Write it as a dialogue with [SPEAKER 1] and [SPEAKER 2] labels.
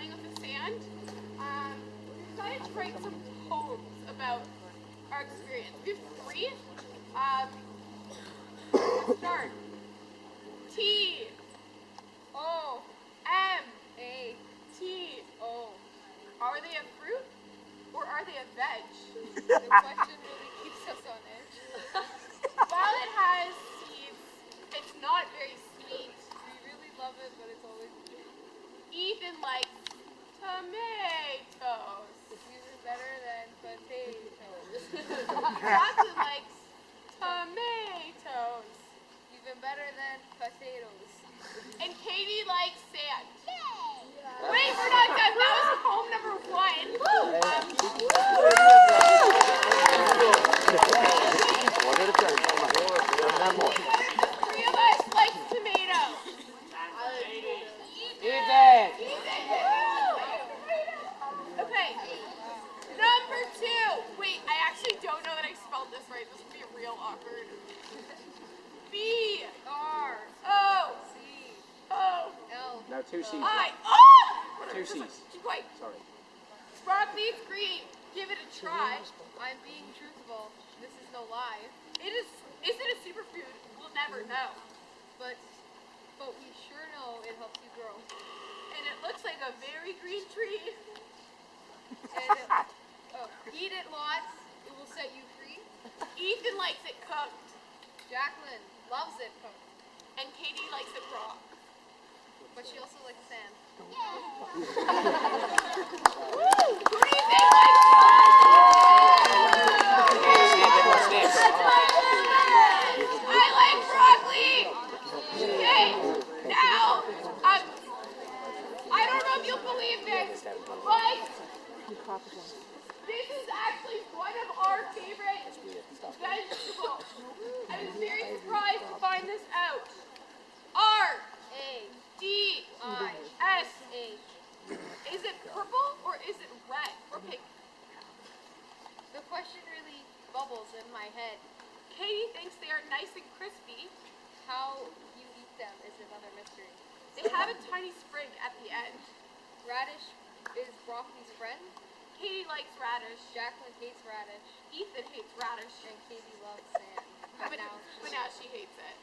[SPEAKER 1] playing with the sand. We decided to write some poems about our experience. We have three. Let's start. T O M A T O. Are they a fruit or are they a veg?
[SPEAKER 2] The question really keeps us on edge.
[SPEAKER 1] While it has seeds, it's not very sweet.
[SPEAKER 2] We really love it, but it's always
[SPEAKER 1] Ethan likes tomatoes.
[SPEAKER 2] it's even better than potatoes.
[SPEAKER 1] Johnson likes tomatoes.
[SPEAKER 2] Even better than potatoes.
[SPEAKER 1] And Katie likes sand. Wait, we're not done. That was poem number one. Three of us like tomatoes. Okay. Number two. Wait, I actually don't know that I spelled this right. This would be real awkward. B
[SPEAKER 2] R
[SPEAKER 1] O
[SPEAKER 2] C
[SPEAKER 1] O
[SPEAKER 2] L.
[SPEAKER 3] No, two C's.
[SPEAKER 1] I. Oh!
[SPEAKER 3] Two C's.
[SPEAKER 1] Wait.
[SPEAKER 3] Sorry.
[SPEAKER 1] Broccoli's green. Give it a try.
[SPEAKER 2] I'm being truthful. This is no lie.
[SPEAKER 1] Is it a superfood? We'll never know.
[SPEAKER 2] But we sure know it helps you grow.
[SPEAKER 1] And it looks like a very green tree.
[SPEAKER 2] And eat it lots. It will set you free.
[SPEAKER 1] Ethan likes it cooked.
[SPEAKER 2] Jacqueline loves it cooked,
[SPEAKER 1] And Katie likes it raw.
[SPEAKER 2] but she also likes sand.
[SPEAKER 1] Woo! Who do you think likes I like broccoli. Okay, now, I don't know if you'll believe this, but this is actually one of our favorite vegetables. I was very surprised to find this out. R
[SPEAKER 2] A
[SPEAKER 1] D
[SPEAKER 2] I
[SPEAKER 1] S.
[SPEAKER 2] H.
[SPEAKER 1] Is it purple or is it red or pink?
[SPEAKER 2] The question really bubbles in my head.
[SPEAKER 1] Katie thinks they are nice and crispy.
[SPEAKER 2] How you eat them is another mystery.
[SPEAKER 1] They have a tiny sprig at the end.
[SPEAKER 2] Radish is broccoli's friend.
[SPEAKER 1] Katie likes radish.
[SPEAKER 2] Jacqueline hates radish,
[SPEAKER 1] Ethan hates radish.
[SPEAKER 2] and Katie loves sand. But now
[SPEAKER 1] But now she hates it.